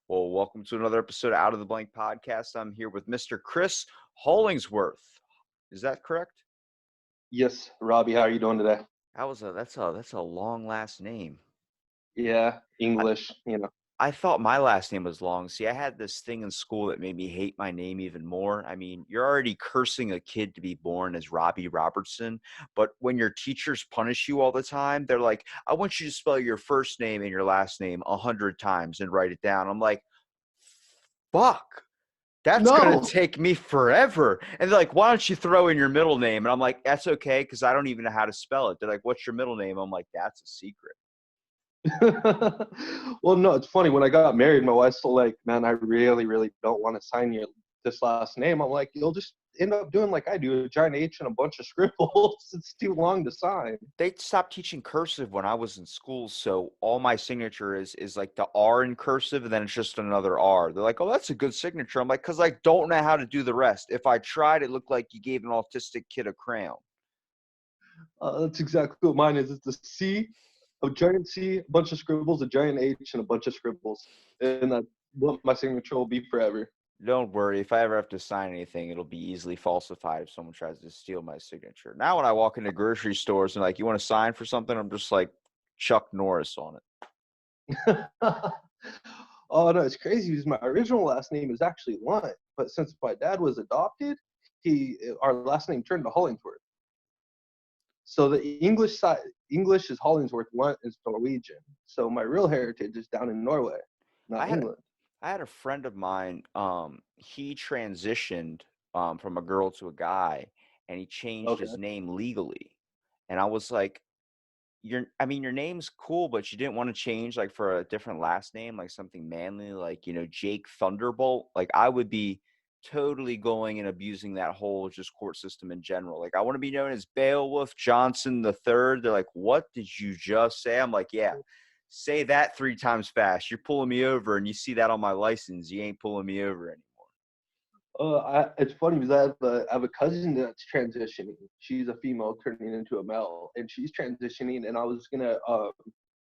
Well, welcome to another episode of Out of the Blank podcast. I'm here with Mr. Chris Hollingsworth. Is that correct? Yes, Robbie, how are you doing today? That's a long last name. Yeah, I, English. I thought my last name was long. See, I had this thing in school that made me hate my name even more. I mean, you're already cursing a kid to be born as Robbie Robertson, but when your teachers punish you all the time, they're like, "I want you to spell your first name and your last name 100 times and write it down." I'm like, "Fuck. That's gonna No. take me forever." And they're like, "Why don't you throw in your middle name?" And I'm like, "That's okay, because I don't even know how to spell it." They're like, "What's your middle name?" I'm like, "That's a secret." Well, no, it's funny. When I got married, my wife's still like, man, I really, really don't want to sign this last name. I'm like, you'll just end up doing like I do, a giant H and a bunch of scribbles. It's too long to sign. They stopped teaching cursive when I was in school, so all my signature is like the R in cursive, and then it's just another R. They're like, "Oh, that's a good signature." I'm like, "Because I don't know how to do the rest. If I tried, it looked like you gave an autistic kid a crayon." That's exactly what mine is. It's a C, a giant C, a bunch of scribbles, a giant H, and a bunch of scribbles. And that's what my signature will be forever. Don't worry. If I ever have to sign anything, it'll be easily falsified if someone tries to steal my signature. Now, when I walk into grocery stores and like, "You want to sign for something?" I'm just like Chuck Norris on it. Oh no, it's crazy because my original last name is actually Lunt, but since my dad was adopted, he our last name turned to Hollingsworth. So the English is Hollingsworth, Lunt is Norwegian. So my real heritage is down in Norway, I not had England. I had a friend of mine. He transitioned from a girl to a guy, and he changed his Okay. name legally. And I was like, your name's cool, but you didn't want to change like for a different last name, like something manly, like Jake Thunderbolt." Like I would be totally going and abusing that whole just court system in general. Like I want to be known as Beowulf Johnson the Third. They're like, "What did you just say?" I'm like, "Yeah, say that 3 times fast. You're pulling me over, and you see that on my license. You ain't pulling me over anymore." It's funny because I have a cousin that's transitioning. She's a female turning into a male, and she's transitioning. And I was gonna,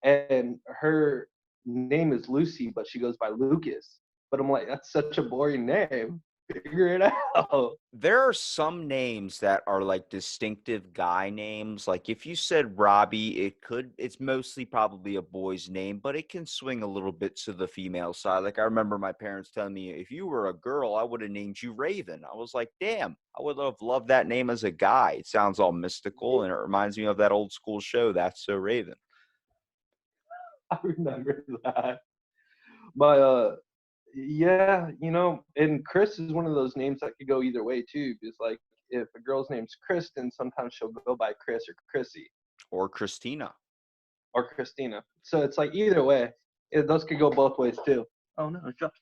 and her name is Lucy, but she goes by Lucas. But I'm like, that's such a boring name. Figure it out. There are some names that are like distinctive guy names. Like if you said Robbie, it's mostly probably a boy's name, but it can swing a little bit to the female side. Like I remember my parents telling me, "If you were a girl, I would have named you Raven." I was like, "Damn, I would have loved that name as a guy." It sounds all mystical and it reminds me of that old school show, That's So Raven. I remember that. My yeah, and Chris is one of those names that could go either way too. Because like if a girl's name's Kristen, sometimes she'll go by Chris or Chrissy Or Christina. or Christina. So it's like either way. Those could go both ways too. Oh no, it's just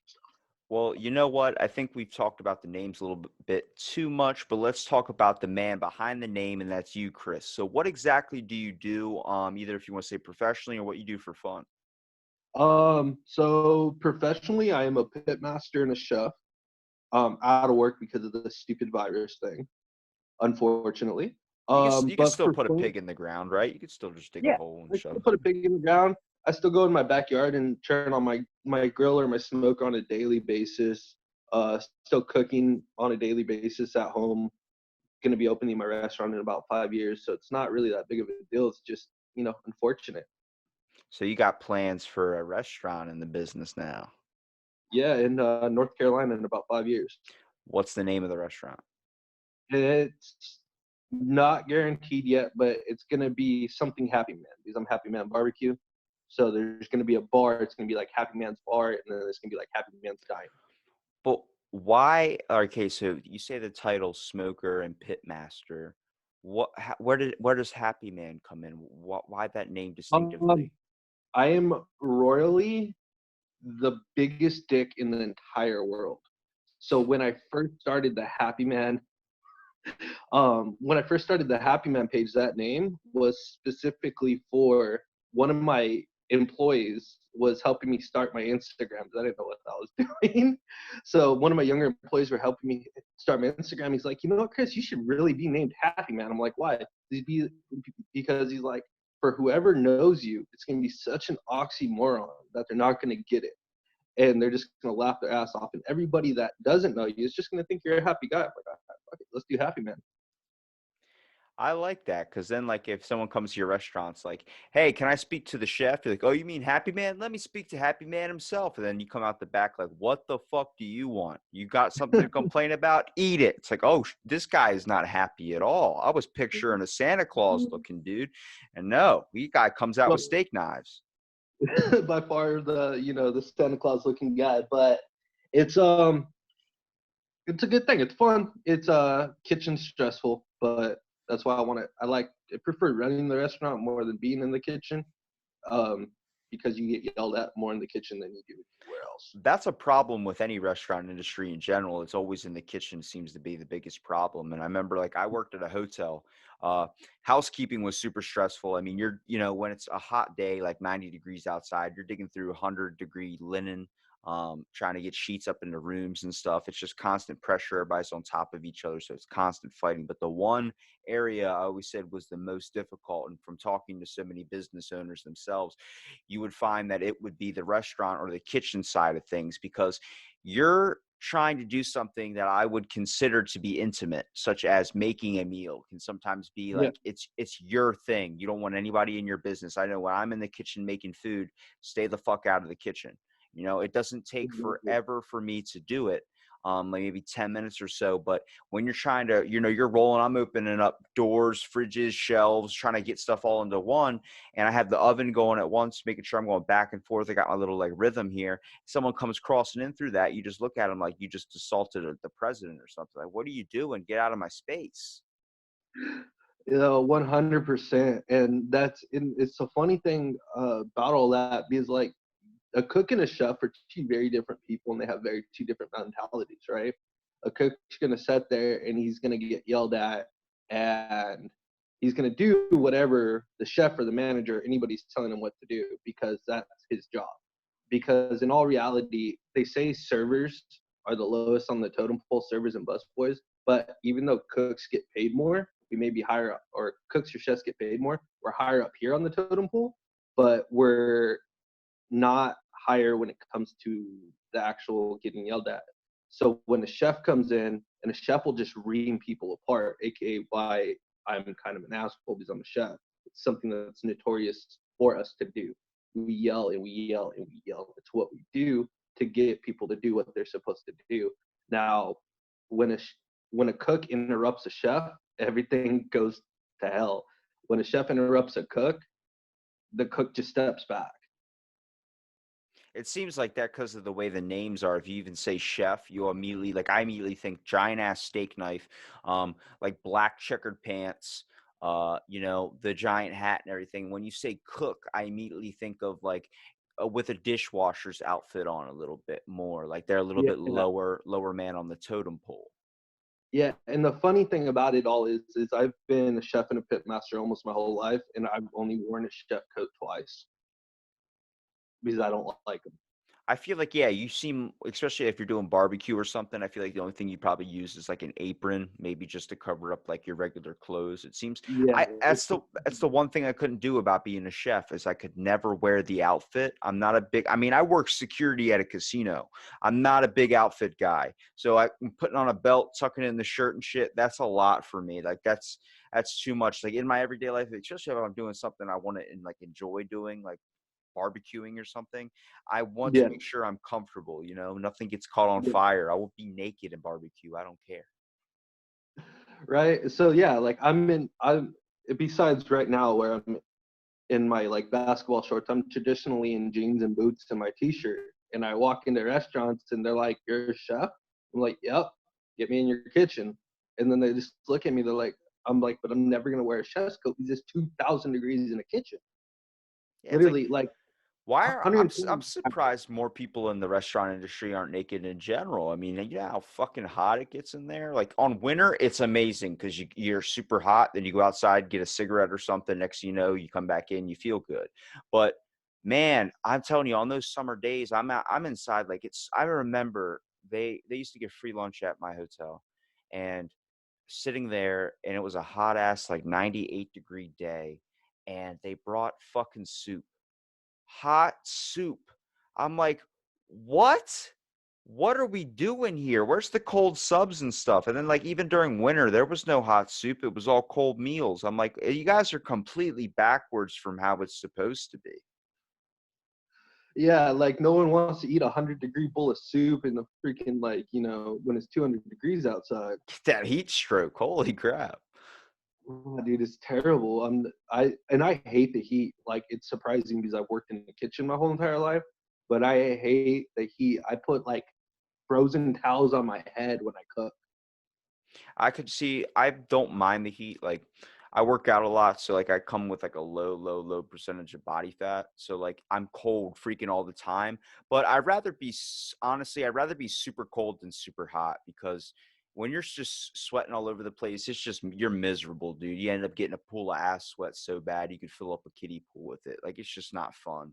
Well, you know what? I think we've talked about the names a little bit too much, but let's talk about the man behind the name, and that's you, Chris. So, what exactly do you do? Either if you want to say professionally or what you do for fun. So professionally, I am a pit master and a chef. Out of work because of the stupid virus thing, unfortunately. You can But still for put a fun, pig in the ground, right? You could still just dig a yeah, hole and I shove still it. put a pig in the ground. I still go in my backyard and turn on my grill or my smoker on a daily basis. Still cooking on a daily basis at home. Going to be opening my restaurant in about 5 years, so it's not really that big of a deal. It's just unfortunate. So you got plans for a restaurant in the business now. Yeah, in North Carolina in about 5 years. What's the name of the restaurant? It's not guaranteed yet, but it's gonna be something Happy Man because I'm Happy Man Barbecue. So there's gonna be a bar. It's gonna be like Happy Man's Bar, and then it's gonna be like Happy Man's Dine. But why? Okay, so you say the title Smoker and Pitmaster. Where does Happy Man come in? Why that name Um, distinctively? I am royally the biggest dick in the entire world. So when I first started the Happy Man page, that name was specifically for one of my employees was helping me start my Instagram because I didn't know what I was doing. So one of my younger employees were helping me start my Instagram. He's like, you know what, Chris, you should really be named Happy Man. I'm like, why? Because he's like, for whoever knows you, it's gonna be such an oxymoron that they're not gonna get it. and they're just gonna laugh their ass off. And everybody that doesn't know you is just gonna think you're a happy guy. I'm like, "Ah, fuck it, let's do Happy Man." I like that because then, like, if someone comes to your restaurants, like, "Hey, can I speak to the chef?" You're like, "Oh, you mean Happy Man? Let me speak to Happy Man himself." And then you come out the back like, "What the fuck do you want? You got something to complain about? Eat it." It's like, "Oh, this guy is not happy at all. I was picturing a Santa Claus looking dude, and no, we guy comes out with Well, steak knives." by far the Santa Claus looking guy, but it's um it's a good thing. It's fun. It's kitchen stressful, but that's why I prefer running the restaurant more than being in the kitchen. Um, because you get yelled at more in the kitchen than you do anywhere else. That's a problem with any restaurant industry in general. It's always in the kitchen seems to be the biggest problem. And I remember like I worked at a hotel. Uh, Housekeeping was super stressful. I mean, when it's a hot day, like 90 degrees outside, you're digging through 100-degree linen, trying to get sheets up into rooms and stuff. It's just constant pressure. Everybody's on top of each other. So it's constant fighting. But the one area I always said was the most difficult, and from talking to so many business owners themselves, you would find that it would be the restaurant or the kitchen side of things because you're trying to do something that I would consider to be intimate, such as making a meal can sometimes be Yeah. like it's your thing. You don't want anybody in your business. I know when I'm in the kitchen making food, stay the fuck out of the kitchen. It doesn't take Exactly. forever for me to do it. Like maybe 10 minutes or so. But when you're trying to, you're rolling, I'm opening up doors, fridges, shelves, trying to get stuff all into one, and I have the oven going at once, making sure I'm going back and forth. I got my little like rhythm here. Someone comes crossing in through that, you just look at them like you just assaulted the president or something. Like, what are you doing? Get out of my space. 100%. And it's a funny thing about all that because like a cook and a chef are two very different people and they have very two different mentalities, right? A cook's gonna sit there and he's gonna get yelled at and he's gonna do whatever the chef or the manager, anybody's telling him what to do because that's his job. Because in all reality, they say servers are the lowest on the totem pole, servers and busboys. But even though cooks get paid more, we may be higher up, or cooks or chefs get paid more, we're higher up here on the totem pole, but we're not higher when it comes to the actual getting yelled at. So when a chef comes in and a chef will just ream people apart, aka why I'm kind of an asshole because I'm a chef. It's something that's notorious for us to do. We yell and we yell and we yell. It's what we do to get people to do what they're supposed to do. Now, when a when a cook interrupts a chef, everything goes to hell. When a chef interrupts a cook, the cook just steps back. It seems like that because of the way the names are. If you even say chef, you immediately like I immediately think giant ass steak knife, like black checkered pants, the giant hat and everything. When you say cook, I immediately think of like with a dishwasher's outfit on a little bit more. Like they're a little Yeah. bit lower man on the totem pole. Yeah, and the funny thing about it all is I've been a chef and a pit master almost my whole life, and I've only worn a chef coat twice because I don't like them. I feel like, yeah, you seem, especially if you're doing barbecue or something, I feel like the only thing you probably use is like an apron, maybe just to cover up like your regular clothes. It seems Yeah, I that's the one thing I couldn't do about being a chef is I could never wear the outfit. I'm not a big, I mean, I work security at a casino. I'm not a big outfit guy. So I'm putting on a belt, tucking in the shirt and shit. That's a lot for me. Like that's too much. Like in my everyday life, especially if I'm doing something I want to and like enjoy doing, like barbecuing or something, I want to yeah, make sure I'm comfortable, nothing gets caught on yeah, fire. I will be naked in barbecue. I don't care. right. So yeah, like I'm besides right now where I'm in my like basketball shorts, I'm traditionally in jeans and boots and my t-shirt, and I walk into restaurants and they're like, "You're a chef?" I'm like, "Yep, get me in your kitchen," and then they just look at me. They're like, I'm like, "But I'm never gonna wear a chef's coat because it's 2,000 degrees in a kitchen." Yeah, it's like Literally, like why are I'm 120. surprised more people in the restaurant industry aren't naked in general. I mean, you know how fucking hot it gets in there. Like on winter, it's amazing because you're super hot. Then you go outside, get a cigarette or something. Next thing you know, you come back in, you feel good. But man, I'm telling you, on those summer days, I'm inside. Like I remember they used to give free lunch at my hotel, and sitting there, and it was a hot ass like 98-degree day, and they brought fucking soup, hot soup. I'm like, what? What are we doing here? Where's the cold subs and stuff? And then, like, even during winter, there was no hot soup. It was all cold meals. I'm like, you guys are completely backwards from how it's supposed to be. Yeah, like no one wants to eat a 100-degree bowl of soup in the freaking like, when it's 200 degrees outside. Get that heat stroke. Holy crap. Oh, dude, it's terrible. I hate the heat. Like it's surprising because I've worked in the kitchen my whole entire life, but I hate the heat. I put like frozen towels on my head when I cook. I could see I don't mind the heat. Like I work out a lot, so like I come with like a low percentage of body fat. So like I'm cold freaking all the time. But honestly, I'd rather be super cold than super hot because when you're just sweating all over the place, it's just you're miserable, dude. You end up getting a pool of ass sweat so bad you could fill up a kiddie pool with it. Like it's just not fun.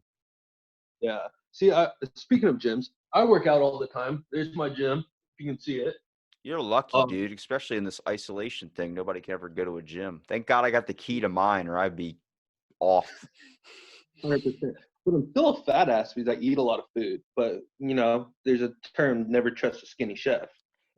Yeah. See, speaking of gyms, I work out all the time. There's my gym. If you can see it. You're lucky, Um, dude, especially in this isolation thing. Nobody can ever go to a gym. Thank God I got the key to mine or I'd be off. 100%. But I'm still a fat ass because I eat a lot of food. But there's a term: never trust a skinny chef.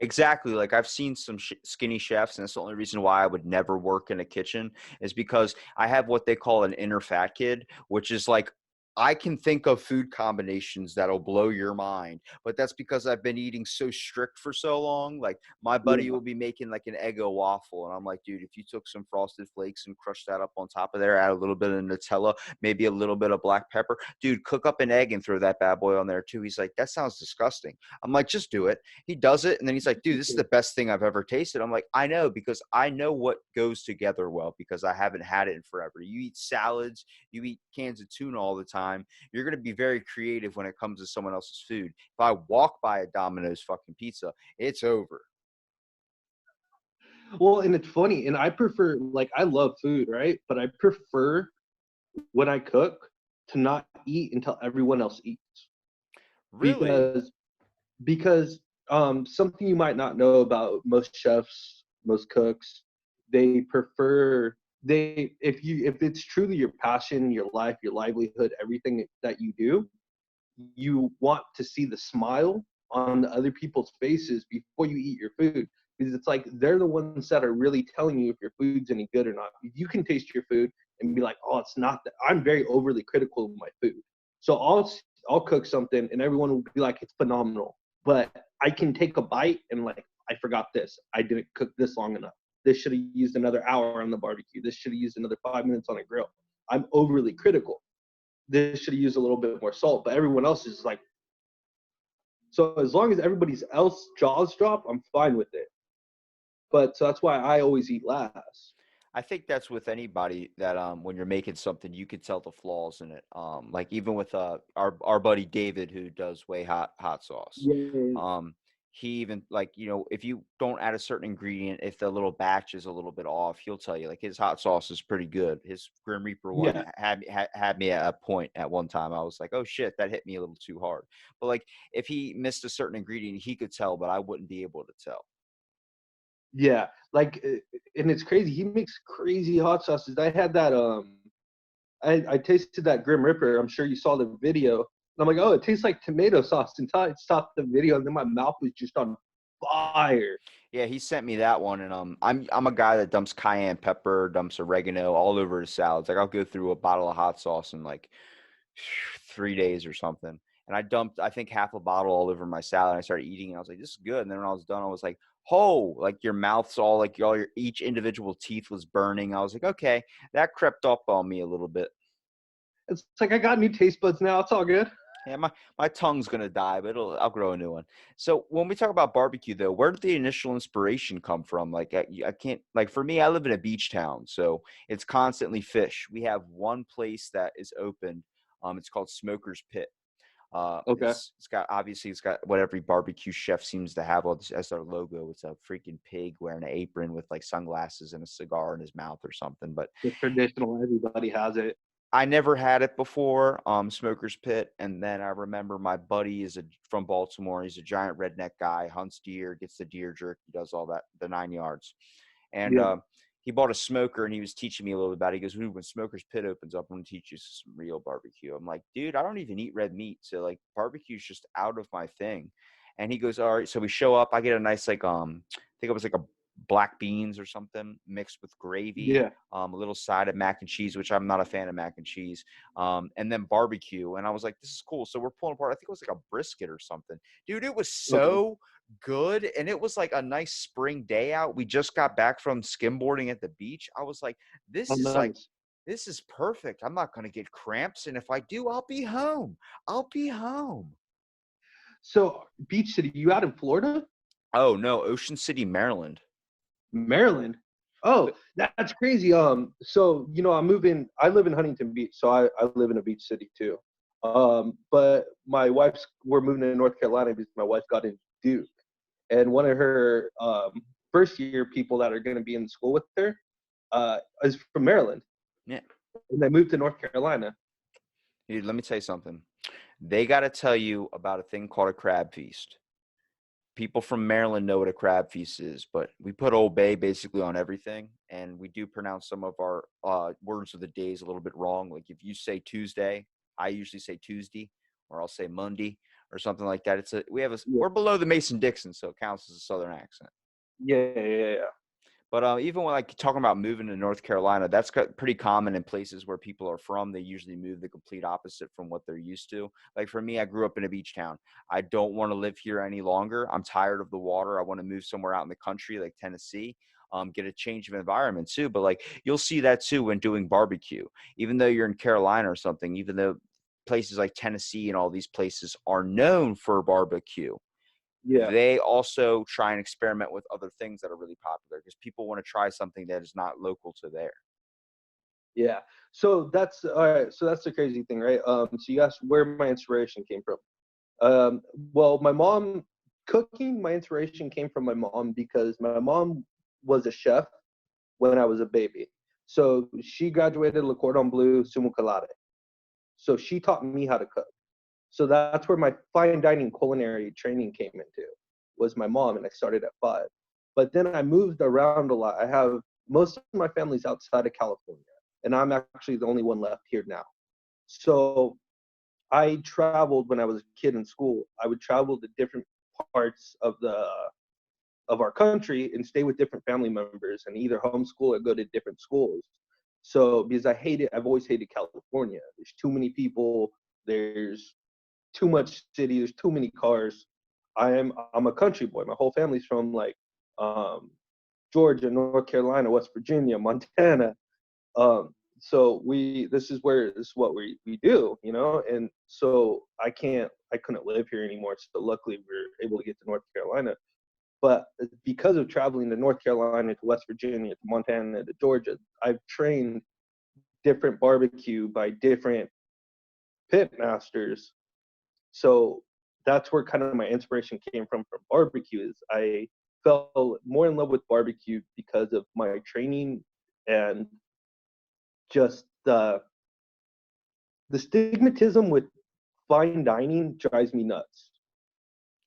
Exactly. Like I've seen some skinny chefs, and that's the only reason why I would never work in a kitchen is because I have what they call an inner fat kid, which is like I can think of food combinations that'll blow your mind, but that's because I've been eating so strict for so long. Like my buddy Yeah. will be making like an Eggo waffle, and I'm like, dude, if you took some frosted flakes and crushed that up on top of there, add a little bit of Nutella, maybe a little bit of black pepper, dude, cook up an egg and throw that bad boy on there too. He's like, that sounds disgusting. I'm like, just do it. He does it, and then he's like, dude, this is the best thing I've ever tasted. I'm like, I know, because I know what goes together well because I haven't had it in forever. You eat salads, you eat cans of tuna all the time. You're going to be very creative when it comes to someone else's food. If I walk by a Domino's fucking pizza, it's over. Well, and it's funny, and I prefer like I love food, right? But I prefer when I cook to not eat until everyone else eats Really? because something you might not know about most chefs, most cooks, they prefer they if it's truly your passion, your life, your livelihood, everything that you do, you want to see the smile on the other people's faces before you eat your food because it's like they're the ones that are really telling you if your food's any good or not. You can taste your food and be like, oh, it's not that. I'm very overly critical of my food, so I'll cook something and everyone will be like, it's phenomenal, but I can take a bite and like, I forgot this. I didn't cook this long enough. This should have used another hour on the barbecue. This should have used another 5 minutes on a grill. I'm overly critical. This should have used a little bit more salt, but everyone else is like, so as long as everybody's else jaws drop, I'm fine with it. But so that's why I always eat last. I think that's with anybody that when you're making something, you could tell the flaws in it. Like even with our buddy David who does way hot sauce. Yeah, Um, he even like if you don't add a certain ingredient, if the little batch is a little bit off, he'll tell you like his hot sauce is pretty good. His Grim Reaper one yeah, had me at a point at one time. I was like, oh shit, that hit me a little too hard. But like if he missed a certain ingredient, he could tell, but I wouldn't be able to tell. yeah. Like, and it's crazy. He makes crazy hot sauces. I had that. I tasted that Grim Reaper. I'm sure you saw the video. And I'm like, oh, it tastes like tomato sauce until I stopped the video, and then my mouth was just on fire. Yeah, he sent me that one, and I'm a guy that dumps cayenne pepper, dumps oregano all over his salads. Like I'll go through a bottle of hot sauce in like 3 days or something. And I dumped, I think, half a bottle all over my salad. And I started eating, and I was like, "This is good." And then when I was done, I was like, "Oh!" Like your mouth's all like all your each individual teeth was burning. I was like, "Okay, that crept up on me a little bit." It's like I got new taste buds now. It's all good. Yeah, my tongue's gonna die, but I'll grow a new one. So when we talk about barbecue, though, where did the initial inspiration come from? Like I can't like for me, I live in a beach town, so it's constantly fish. We have one place that is open. It's called Smoker's Pit. Okay. It's got what every barbecue chef seems to have as their logo. It's a freaking pig wearing an apron with like sunglasses and a cigar in his mouth or something. But The traditional, everybody has it. I never had it before, Smoker's Pit, and then I remember my buddy from Baltimore. He's a giant redneck guy, hunts deer, gets the deer jerk, he does all that, the 9 yards. And Yeah. he bought a smoker and he was teaching me a little bit about it. He goes, "Ooh, when Smoker's Pit opens up, I'm going to teach you some real barbecue." I'm like, dude, I don't even eat red meat. So like barbecue's just out of my thing. And he goes, all right. So we show up. I get a nice, like, I think it was like a black beans or something mixed with gravy, Yeah. a little side of mac and cheese, which I'm not a fan of mac and cheese, and then barbecue. And I was like, this is cool. So we're pulling apart. I think it was like a brisket or something. Dude, it was Okay. so good. And it was like a nice spring day out. We just got back from skimboarding at the beach. I was like, Oh, nice. this is perfect. I'm not going to get cramps. And if I do, I'll be home. I'll be home. So, Beach City, you out in Florida? Oh, no. Ocean City, Maryland. Maryland? Oh, that's crazy. So I live in Huntington Beach, so I live in a beach city too. But we're moving to North Carolina because my wife got into Duke, and one of her first year people that are going to be in school with her is from Maryland, Yeah. and they moved to North Carolina. Dude, let me tell you something. They got to tell you about a thing called a crab feast. People from Maryland know what a crab feast is, but we put Old Bay basically on everything, and we do pronounce some of our words of the days a little bit wrong. Like if you say Tuesday, I usually say Tuesday, or I'll say Monday or something like that. Yeah, We're below the Mason-Dixon, so it counts as a Southern accent. yeah. But even when like talking about moving to North Carolina, that's pretty common in places where people are from. They usually move the complete opposite from what they're used to. Like for me, I grew up in a beach town. I don't want to live here any longer. I'm tired of the water. I want to move somewhere out in the country, like Tennessee. Get a change of environment too. But like you'll see that too when doing barbecue. Even though you're in Carolina or something, even though places like Tennessee and all these places are known for barbecue, Yeah. they also try and experiment with other things that are really popular because people want to try something that is not local to there. Yeah. So that's all right. So that's the crazy thing, right? So you asked where my inspiration came from. Well, my mom cooking, my inspiration came from my mom because my mom was a chef when I was a baby. So she graduated Le Cordon Bleu summa cum laude. So she taught me how to cook. So that's where my fine dining culinary training came into, was my mom, and I started at 5. But then I moved around a lot. I have most of my family's outside of California, and I'm actually the only one left here now. So I traveled when I was a kid in school. I would travel to different parts of our country and stay with different family members and either homeschool or go to different schools. So because I've always hated California. There's too many people. There's too much city. There's too many cars. I'm a country boy. My whole family's from like um, Georgia, North Carolina, West Virginia, Montana. So this is what we do, and so I couldn't live here anymore. So luckily we were able to get to North Carolina. But because of traveling to North Carolina, to West Virginia, to Montana, to Georgia, I've trained different barbecue by different pit masters. So that's where kind of my inspiration came from barbecue. Is I fell more in love with barbecue because of my training and just the stigmatism with fine dining drives me nuts.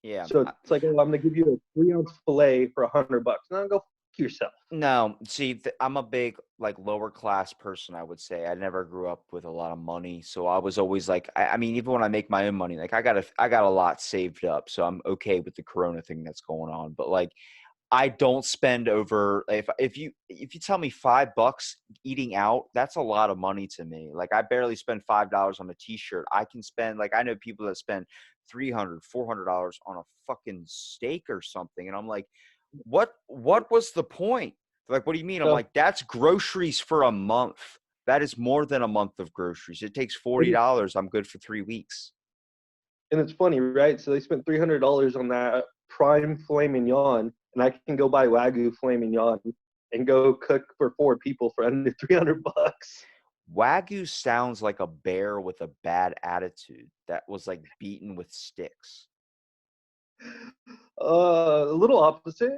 Yeah. So it's like, oh, I'm gonna give you a 3 ounce fillet for $100. Now go fuck yourself. No, see, I'm a big like lower class person, I would say. I never grew up with a lot of money, so I was always like, I mean, even when I make my own money, like I got a lot saved up, so I'm okay with the Corona thing that's going on. But like, I don't spend over if you tell me $5 eating out, that's a lot of money to me. Like I barely spend $5 on a t-shirt. I can spend like I know people that spend 300, $400 on a fucking steak or something. And I'm like, what was the point? They're like, what do you mean? I'm So like, that's groceries for a month. That is more than a month of groceries. It takes and $40. I'm good for 3 weeks. it's funny, right? So they spent $300 on that prime filet mignon, and I can go buy Wagyu filet mignon and go cook for 4 people for under $300. Wagyu sounds like a bear with a bad attitude that was like beaten with sticks. A little opposite.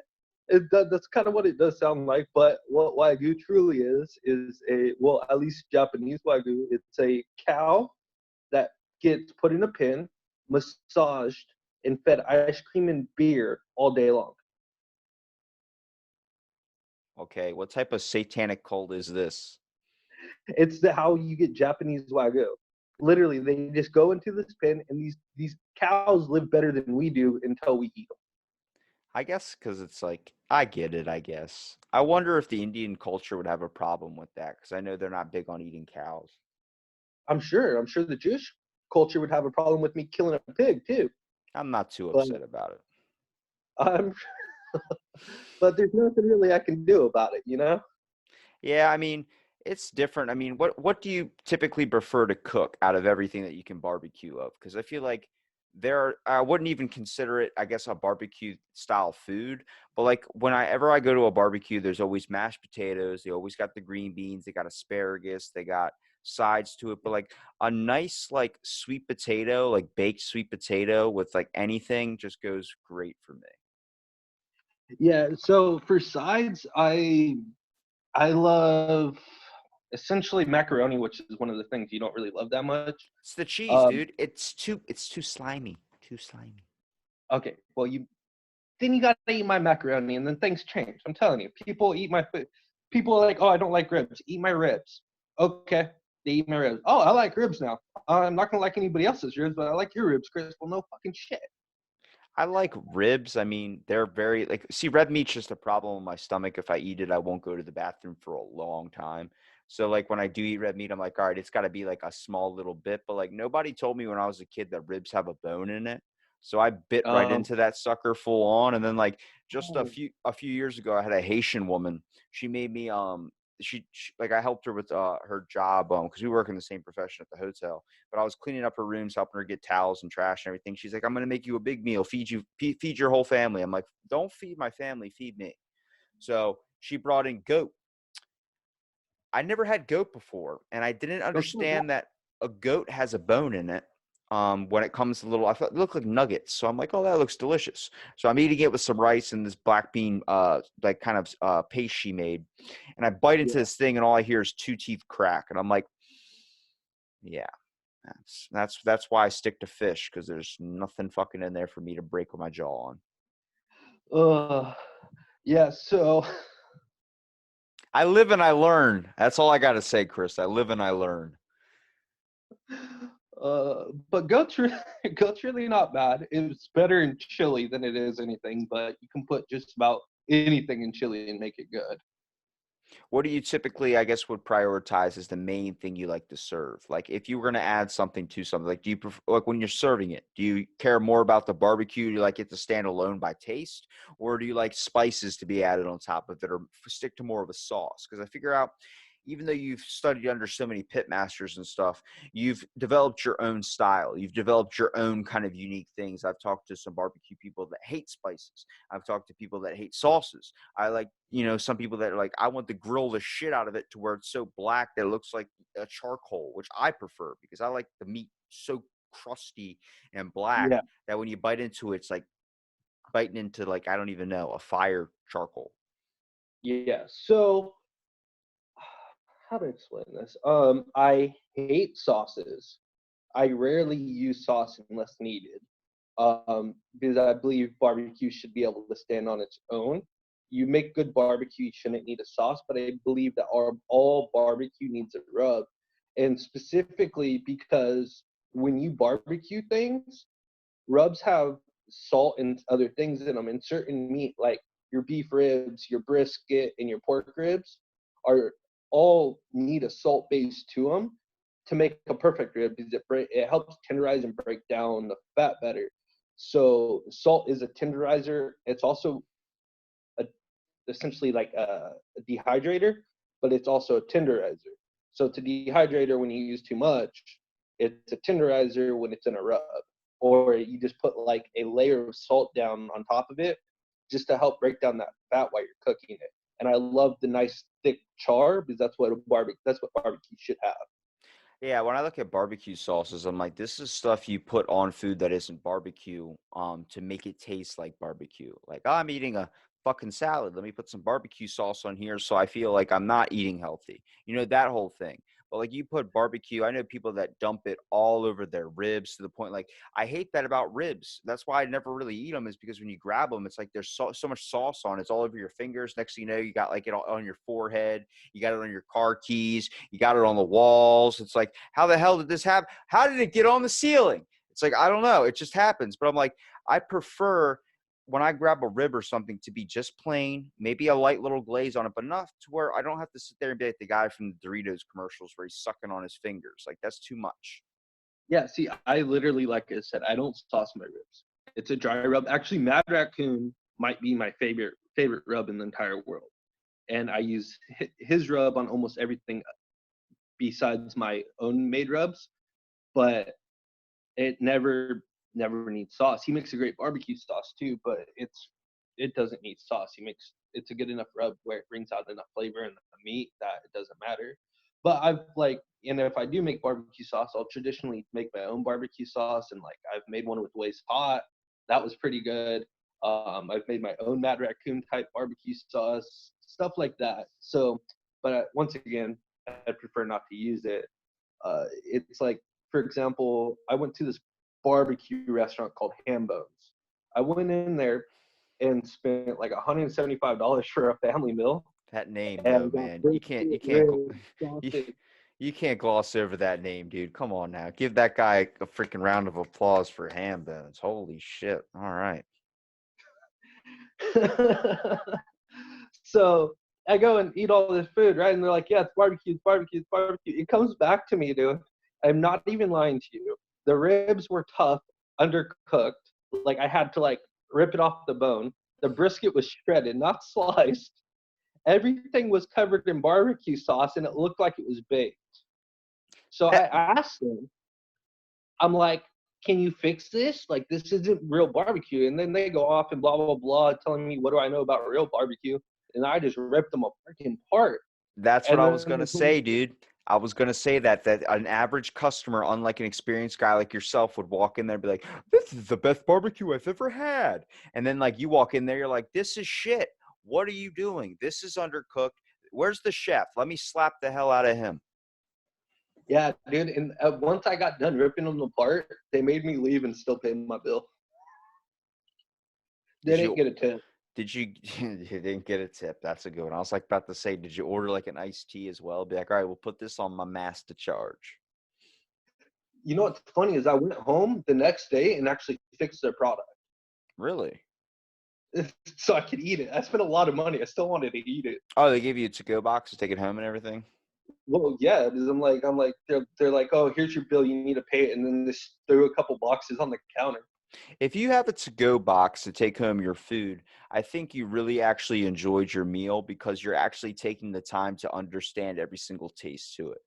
That's kind of what it does sound like. But what Wagyu truly is at least Japanese Wagyu. It's a cow that gets put in a pen, massaged, and fed ice cream and beer all day long. Okay, what type of satanic cult is this? It's how you get Japanese Wagyu. Literally, they just go into this pen, and these cows live better than we do until we eat them. I guess because it's like, I get it, I guess. I wonder if the Indian culture would have a problem with that because I know they're not big on eating cows. I'm sure the Jewish culture would have a problem with me killing a pig too. I'm not too But upset about it. I'm, but there's nothing really I can do about it, you know. Yeah, I mean, it's different. I mean, what do you typically prefer to cook out of everything that you can barbecue of? Because I feel like I wouldn't even consider it, I guess, a barbecue style food. But like whenever I go to a barbecue, there's always mashed potatoes. They always got the green beans. They got asparagus. They got sides to it. But like a nice like sweet potato, like baked sweet potato with like anything just goes great for me. Yeah. So for sides, I love essentially macaroni, which is one of the things you don't really love that much. It's the cheese, Um, dude. It's too slimy. Too slimy. okay, well you gotta eat my macaroni, and then things change. I'm telling you, people eat my food. People are like, oh, I don't like ribs. Eat my ribs. Okay, they eat my ribs. Oh, I like ribs now. I'm not gonna like anybody else's ribs, but I like your ribs, Chris. Well, no fucking shit. I like ribs. I mean, they're very like see red meat's just a problem with my stomach. If I eat it, I won't go to the bathroom for a long time. So like when I do eat red meat, I'm like, all right, it's got to be like a small little bit. But like nobody told me when I was a kid that ribs have a bone in it. So I bit right Um, into that sucker full on. And then like just oh, a few years ago, I had a Haitian woman. She made me she like I helped her with her job because we work in the same profession at the hotel, but I was cleaning up her rooms, helping her get towels and trash and everything. She's like, I'm going to make you a big meal, feed your whole family. I'm like, don't feed my family, feed me. So she brought in goat. I never had goat before, and I didn't don't do that. understand that a goat has a bone in it. When it comes to little, I thought it looked like nuggets. So I'm like, oh, that looks delicious. So I'm eating it with some rice and this black bean, like kind of paste she made. And I bite into Yeah. this thing, and all I hear is two teeth crack. And I'm like, yeah, that's why I stick to fish because there's nothing fucking in there for me to break with my jaw on. Yeah. So, I live and I learn. That's all I got to say, Chris. I live and I learn. but goat's really, goat's really not bad. It's better in chili than it is anything, but you can put just about anything in chili and make it good. What do you typically, I guess, would prioritize as the main thing you like to serve? Like, if you were going to add something to something, like, do you prefer, like, when you're serving it, do you care more about the barbecue? Do you like it to stand alone by taste, or do you like spices to be added on top of it, or stick to more of a sauce? Because I figure out, even though you've studied under so many pit masters and stuff, you've developed your own style. You've developed your own kind of unique things. I've talked to some barbecue people that hate spices. I've talked to people that hate sauces. I like, some people that are like, I want to grill the shit out of it to where it's so black that it looks like a charcoal, which I prefer because I like the meat so crusty and black Yeah. that when you bite into it, it's like biting into like, I don't even know, a fire charcoal. Yeah. So how to explain this? I hate sauces. I rarely use sauce unless needed. Because I believe barbecue should be able to stand on its own. You make good barbecue, you shouldn't need a sauce, but I believe that all barbecue needs a rub. And specifically because when you barbecue things, rubs have salt and other things in them. And certain meat, like your beef ribs, your brisket, and your pork ribs, are all need a salt base to them to make a perfect rib because it helps tenderize and break down the fat better. So salt is a tenderizer. It's also a, essentially like a dehydrator, but it's also a tenderizer. So to dehydrator when you use too much, it's a tenderizer when it's in a rub, or you just put like a layer of salt down on top of it just to help break down that fat while you're cooking it. And I love the nice thick char because that's what barbecue should have. Yeah, when I look at barbecue sauces, I'm like, this is stuff you put on food that isn't barbecue, to make it taste like barbecue. Like, oh, I'm eating a fucking salad. Let me put some barbecue sauce on here so I feel like I'm not eating healthy. That whole thing. But like you put barbecue, I know people that dump it all over their ribs to the point like I hate that about ribs. That's why I never really eat them is because when you grab them, it's like there's so much sauce on it. It's all over your fingers. Next thing you know, you got like it on your forehead. You got it on your car keys. You got it on the walls. It's like, how the hell did this happen? How did it get on the ceiling? It's like, I don't know. It just happens. But I'm like, I prefer when I grab a rib or something to be just plain, maybe a light little glaze on it, but enough to where I don't have to sit there and be like the guy from the Doritos commercials where he's sucking on his fingers. Like that's too much. Yeah, see, I literally, like I said, I don't sauce my ribs. It's a dry rub. Actually, Mad Raccoon might be my favorite rub in the entire world, and I use his rub on almost everything besides my own made rubs. But it never needs sauce. He makes a great barbecue sauce too, but it doesn't need sauce. It's a good enough rub where it brings out enough flavor in the meat that it doesn't matter. But I've like, and if I do make barbecue sauce, I'll traditionally make my own barbecue sauce, and like I've made one with Waste Hot. That was pretty good. I've made my own Mad Raccoon type barbecue sauce, stuff like that. So, but once again, I prefer not to use it. It's like, for example, I went to this barbecue restaurant called Ham Bones. I went in there and spent like $175 for a family meal, That name and though, I got man, brisket, ribs, you, sausage. you can't gloss over that name, dude. Come on now. Give that guy a freaking round of applause for ham bones. Holy shit. All right. So I go and eat all this food, right? And they're like, "Yeah, it's barbecue, it's barbecue, it's barbecue." It comes back to me, dude. I'm not even lying to you. The ribs were tough, undercooked. Like I had to like rip it off the bone. The brisket was shredded, not sliced. Everything was covered in barbecue sauce, and it looked like it was baked. So I That asked them, I'm like, "Can you fix this? Like, this isn't real barbecue." And then they go off and blah blah blah, telling me what do I know about real barbecue, and I just ripped them a freaking part. that's what And I was then gonna they told me, say, dude. I was gonna say that an average customer, unlike an experienced guy like yourself, would walk in there and be like, "This is the best barbecue I've ever had." And then like you walk in there, you're like, "This is shit. What are you doing? This is undercooked. Where's the chef? Let me slap the hell out of him." "Yeah, dude." And once I got done ripping them apart, they made me leave and still pay my bill. They Did didn't you get a tip. Did you you didn't get a tip? That's a good one. I was like about to say, did you order like an iced tea as well? Be like, all right, we'll put this on my master charge. You know what's funny is I went home the next day and actually fixed their product Really? so I could eat it. I spent a lot of money. I still wanted to eat it. Oh, they gave you a to-go box to take it home and everything? Well, yeah, because I'm like, they're like, "Oh, here's your bill. You need to pay it," and then this threw a couple boxes on the counter. If you have a to-go box to take home your food, I think you really actually enjoyed your meal because you're actually taking the time to understand every single taste to it.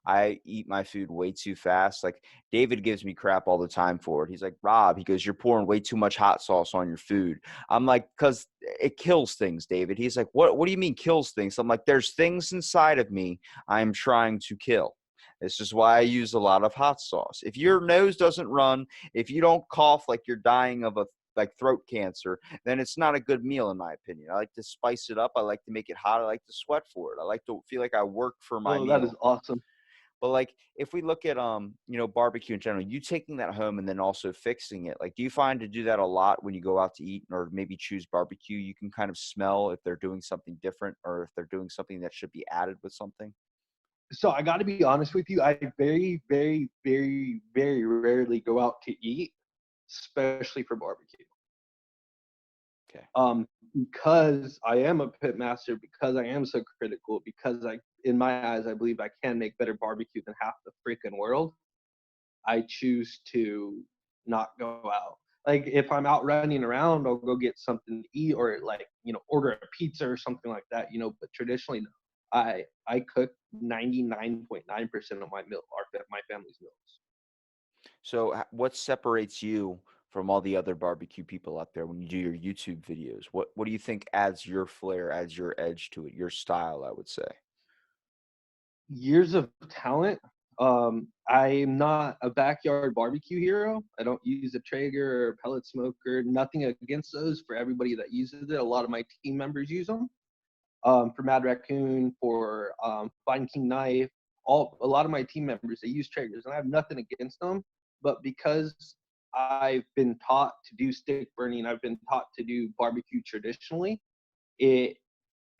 I eat my food way too fast. Like David gives me crap all the time for it. He's like, Rob, he goes, you're pouring way too much hot sauce on your food. I'm like, because it kills things, David. He's like, what do you mean kills things? I'm like, there's things inside of me I'm trying to kill. This is why I use a lot of hot sauce. If your nose doesn't run, if you don't cough like you're dying of a like throat cancer, then it's not a good meal in my opinion. I like to spice it up. I like to make it hot. I like to sweat for it. I like to feel like I work for my Oh, that is meal. awesome. But like if we look at barbecue in general, you taking that home and then also fixing it, like do you find to do that a lot when you go out to eat or maybe choose barbecue? You can kind of smell if they're doing something different or if they're doing something that should be added with something. So I got to be honest with you. I very, very, very, very rarely go out to eat, especially for barbecue. Okay. Because I am a pit master, because I am so critical, because in my eyes, I believe I can make better barbecue than half the freaking world. I choose to not go out. Like if I'm out running around, I'll go get something to eat or like, order a pizza or something like that, but traditionally no. I cook 99.9% of my family's meals. So, what separates you from all the other barbecue people out there when you do your YouTube videos? What do you think adds your flair, adds your edge to it, your style, I would say? Years of talent. I'm not a backyard barbecue hero. I don't use a Traeger or pellet smoker. Nothing against those for everybody that uses it. A lot of my team members use them. For Mad Raccoon, for Fine King Knife. a lot of my team members, they use Traegers, and I have nothing against them, but because I've been taught to do stick burning, I've been taught to do barbecue traditionally, it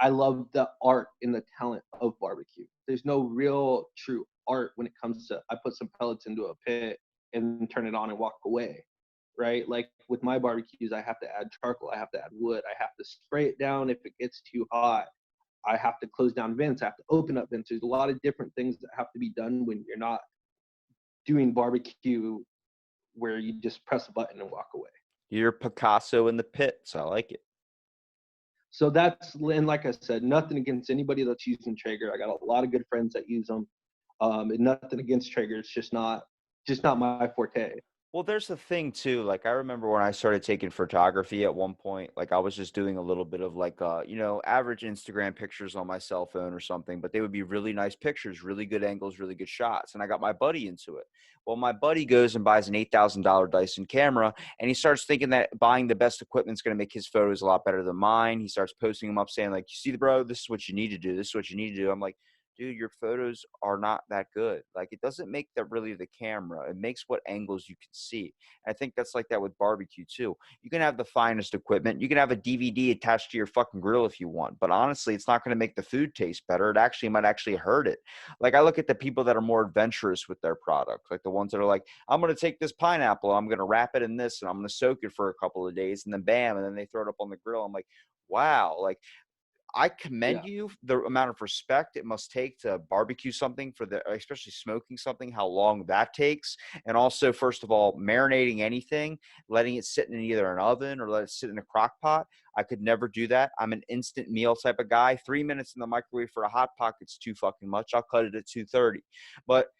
I love the art and the talent of barbecue. There's no real true art when it comes to I put some pellets into a pit and turn it on and walk away, right? Like with my barbecues, I have to add charcoal, I have to add wood, I have to spray it down if it gets too hot. I have to close down vents, I have to open up vents. There's a lot of different things that have to be done when you're not doing barbecue where you just press a button and walk away. You're Picasso in the pits. I like it. So that's, and like I said, nothing against anybody that's using Traeger. I got a lot of good friends that use them. And nothing against Traeger. It's just not my forte. Well, there's the thing too. Like I remember when I started taking photography at one point, like I was just doing a little bit of like average Instagram pictures on my cell phone or something, but they would be really nice pictures, really good angles, really good shots. And I got my buddy into it. Well, my buddy goes and buys an $8,000 Dyson camera, and he starts thinking that buying the best equipment is going to make his photos a lot better than mine. He starts posting them up saying like, "You see, bro, this is what you need to do. This is what you need to do." I'm like, dude, your photos are not that good. Like it doesn't make that really the camera. It makes what angles you can see. And I think that's like that with barbecue too. You can have the finest equipment. You can have a DVD attached to your fucking grill if you want. But honestly, it's not going to make the food taste better. It actually might actually hurt it. Like I look at the people that are more adventurous with their product, like the ones that are like, I'm going to take this pineapple, I'm going to wrap it in this, and I'm going to soak it for a couple of days, and then bam, and then they throw it up on the grill. I'm like, wow, like I commend Yeah, you the amount of respect it must take to barbecue something for the, especially smoking something, how long that takes. And also, first of all, marinating anything, letting it sit in either an oven or let it sit in a crock pot. I could never do that. I'm an instant meal type of guy. 3 minutes in the microwave for a hot pocket's too fucking much. I'll cut it at 2:30. But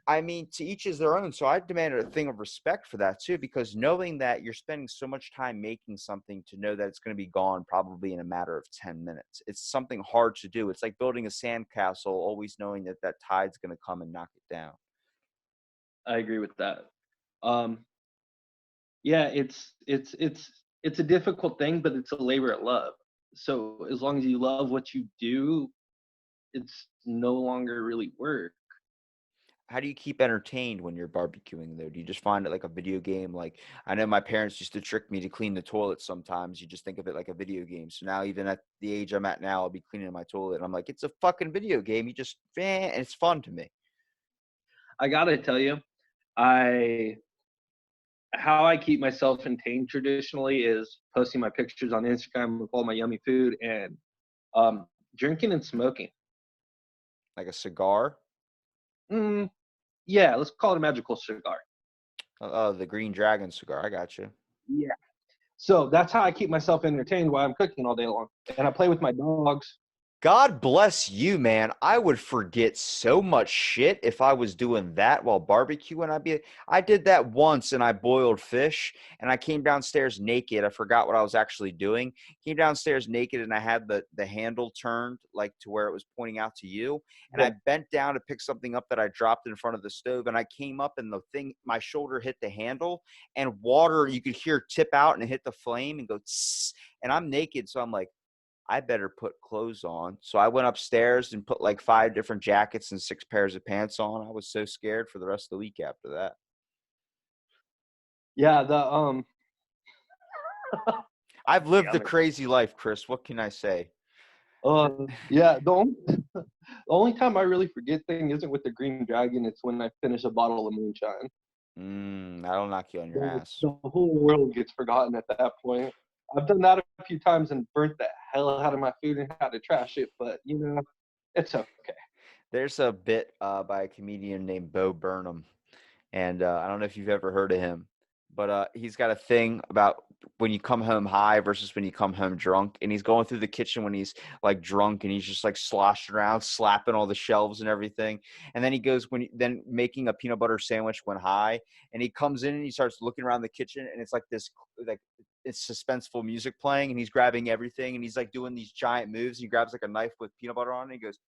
I mean, to each is their own. So I demanded a thing of respect for that too, because knowing that you're spending so much time making something to know that it's going to be gone probably in a matter of 10 minutes. It's something hard to do. It's like building a sandcastle, always knowing that that tide's going to come and knock it down. I agree with that. Um, yeah, it's a difficult thing, but it's a labor of love. So as long as you love what you do, it's no longer really work. How do you keep entertained when you're barbecuing though? Do you just find it like a video game? Like I know my parents used to trick me to clean the toilet sometimes. You just think of it like a video game. So now even at the age I'm at now, I'll be cleaning my toilet and I'm like, it's a fucking video game. You just and it's fun to me. I gotta tell you, I how I keep myself entertained traditionally is posting my pictures on Instagram with all my yummy food and drinking and smoking. Like a cigar. Mm, yeah, let's call it a magical cigar. Oh, the Green Dragon cigar. I got you. Yeah. So that's how I keep myself entertained while I'm cooking all day long. And I play with my dogs. God bless you, man. I would forget so much shit if I was doing that while barbecuing. I did that once and I boiled fish and I came downstairs naked. I forgot what I was actually doing. Came downstairs naked and I had the handle turned like to where it was pointing out to you. And Yeah. I bent down to pick something up that I dropped in front of the stove and I came up and the thing, my shoulder hit the handle and water, you could hear tip out and it hit the flame and go, tss, and I'm naked. So I'm like, I better put clothes on. So I went upstairs and put like 5 different jackets and 6 pairs of pants on. I was so scared for the rest of the week after that. Yeah, I've lived a damn it. crazy life, Chris. What can I say? Yeah, the only time I really forget things isn't with the Green Dragon, it's when I finish a bottle of moonshine. That'll knock you on your ass. The whole world gets forgotten at that point. I've done that a few times and burnt the hell out of my food and had to trash it, but it's okay. There's a bit by a comedian named Bo Burnham. And I don't know if you've ever heard of him, but he's got a thing about when you come home high versus when you come home drunk. And he's going through the kitchen when he's like drunk and he's just like sloshing around, slapping all the shelves and everything. And then he goes then making a peanut butter sandwich when high. And he comes in and he starts looking around the kitchen and it's like this, like it's suspenseful music playing and he's grabbing everything and he's like doing these giant moves. He grabs like a knife with peanut butter on it. And he goes,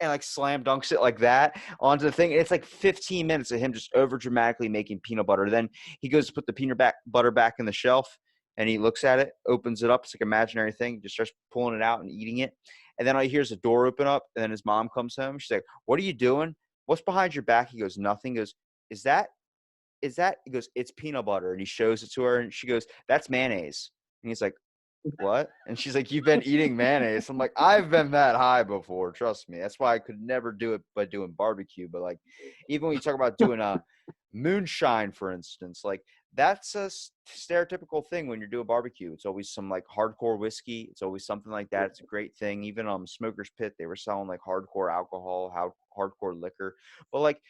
and like slam dunks it like that onto the thing. And it's like 15 minutes of him just over dramatically making peanut butter. Then he goes to put the butter back in the shelf and he looks at it, opens it up. It's like an imaginary thing, just starts pulling it out and eating it. And then all he hears a door open up and then his mom comes home. She's like, "What are you doing?" what's behind your back? He goes, nothing. He goes, is that, he goes, it's peanut butter. And he shows it to her and she goes, that's mayonnaise. And he's like, what? And she's like, you've been eating mayonnaise. I'm like, I've been that high before. Trust me. That's why I could never do it by doing barbecue. But like, even when you talk about doing a moonshine, for instance, like that's a stereotypical thing when you're doing barbecue. It's always some like hardcore whiskey. It's always something like that. It's a great thing. Even Smoker's Pit, they were selling like hardcore alcohol, hardcore liquor. But like